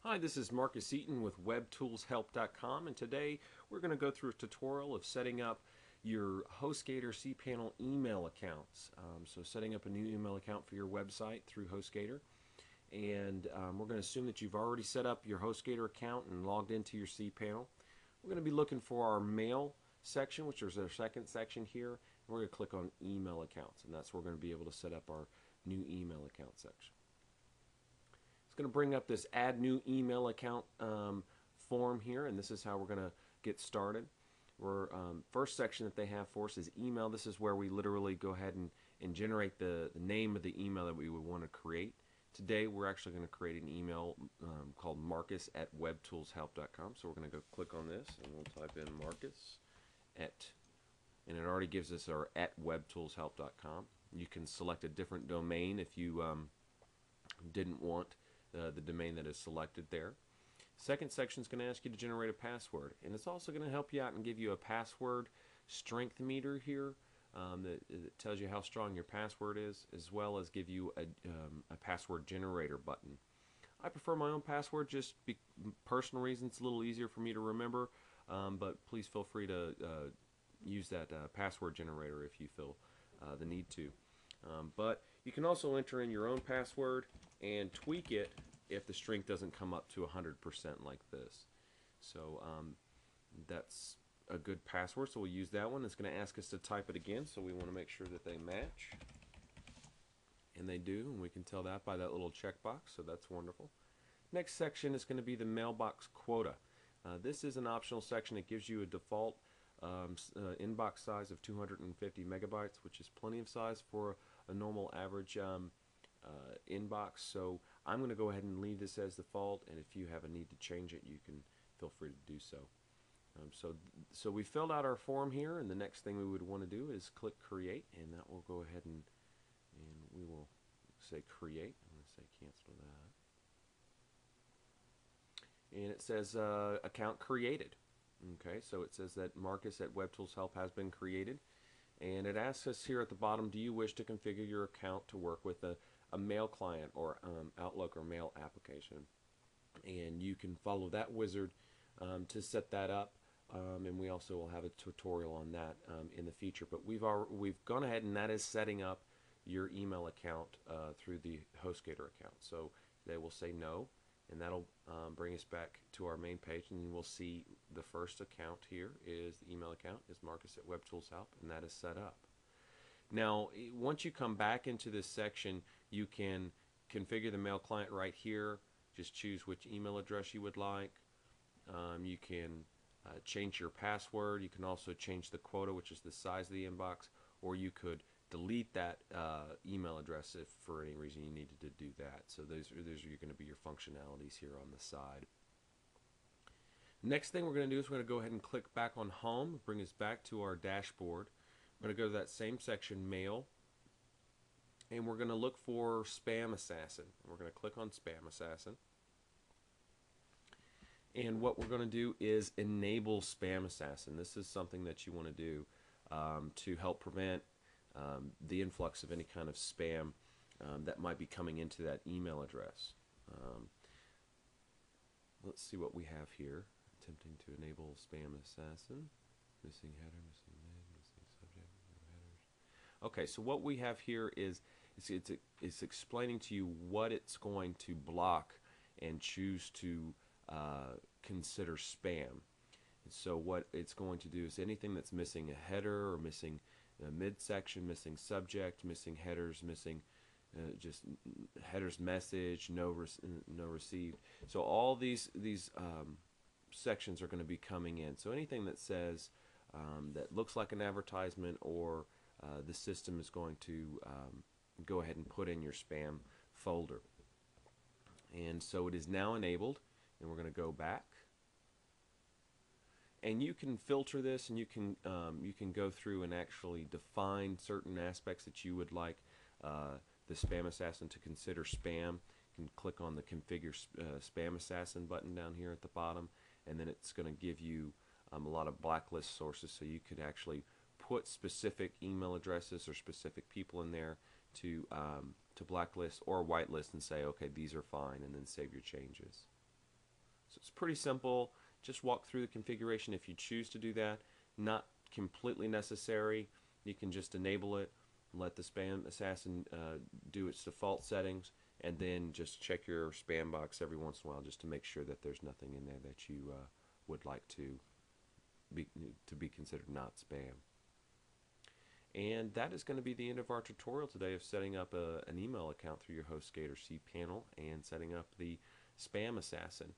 Hi, this is Marcus Eaton with WebToolsHelp.com, and today we're going to go through a tutorial of setting up your HostGator cPanel email accounts. So setting up a new email account for your website through HostGator, and we're going to assume that you've already set up your HostGator account and logged into your cPanel. We're going to be looking for our mail section, which is our second section here, and we're going to click on email accounts, and that's where we're going to be able to set up our new email account section. Going to bring up this add new email account form here, and this is how we're going to get started. First section that they have for us is email. This is where we literally go ahead and generate the name of the email that we would want to create. Today we're actually going to create an email called marcus@webtoolshelp.com. So we're going to go click on this and we'll type in marcus at, and it already gives us our @webtoolshelp.com. You can select a different domain if you didn't want the domain that is selected there. Second section is going to ask you to generate a password, and it's also going to help you out and give you a password strength meter here that tells you how strong your password is, as well as give you a password generator button. I prefer my own password, just personal reasons. It's a little easier for me to remember, but please feel free to use that password generator if you feel the need to. But you can also enter in your own password and tweak it if the strength doesn't come up to 100% like this. So that's a good password, so we'll use that one. It's going to ask us to type it again, so we want to make sure that they match. And they do, and we can tell that by that little checkbox, so that's wonderful. Next section is going to be the mailbox quota. This is an optional section. It gives you a default inbox size of 250 megabytes, which is plenty of size for a normal average inbox. So I'm going to go ahead and leave this as default, and if you have a need to change it, you can feel free to do so. So we filled out our form here, and the next thing we would want to do is click create, and that will go ahead and we will say create. I'm going to say cancel that. And it says account created. Okay, so it says that Marcus at WebToolsHelp has been created, and it asks us here at the bottom, do you wish to configure your account to work with a mail client or Outlook or mail application? And you can follow that wizard to set that up, and we also will have a tutorial on that in the future. But we've gone ahead, and that is setting up your email account through the HostGator account. So they will say no, and that'll bring us back to our main page, and we'll see the first account here is the email account is Marcus at WebToolsHelp, and that is set up. Now, once you come back into this section, you can configure the mail client right here. Just choose which email address you would like. You can change your password. You can also change the quota, which is the size of the inbox, or you could delete that email address if for any reason you needed to do that. So those are going to be your functionalities here on the side. Next thing we're going to do is we're going to go ahead and click back on home, bring us back to our dashboard. We're going to go to that same section, mail, and we're going to look for Spam Assassin. We're going to click on Spam Assassin. And what we're going to do is enable Spam Assassin. This is something that you want to do to help prevent the influx of any kind of spam that might be coming into that email address. Let's see what we have here. Attempting to enable Spam Assassin. Missing header, missing name, missing subject, no headers. Okay, so what we have here is it's explaining to you what it's going to block and choose to consider spam. And so what it's going to do is anything that's missing a header or missing a midsection, missing subject, missing headers, missing just headers message, no received. So all these sections are going to be coming in. So anything that says that looks like an advertisement or the system is going to go ahead and put in your spam folder. And so it is now enabled, and we're going to go back. And you can filter this, and you can go through and actually define certain aspects that you would like the Spam Assassin to consider spam. You can click on the Configure Spam Assassin button down here at the bottom, and then it's going to give you a lot of blacklist sources, so you could actually put specific email addresses or specific people in there to blacklist or whitelist and say, okay, these are fine, and then save your changes. So it's pretty simple. Just walk through the configuration if you choose to do that. Not completely necessary. You can just enable it, let the spam assassin do its default settings, and then just check your spam box every once in a while just to make sure that there's nothing in there that you would like to be considered not spam. And that is going to be the end of our tutorial today of setting up an email account through your HostGator cPanel and setting up the spam assassin.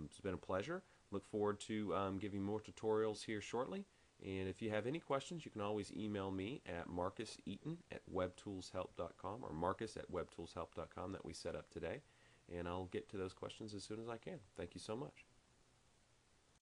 It's been a pleasure. Look forward to giving more tutorials here shortly. And if you have any questions, you can always email me at marcuseaton@webtoolshelp.com or marcus@webtoolshelp.com that we set up today. And I'll get to those questions as soon as I can. Thank you so much.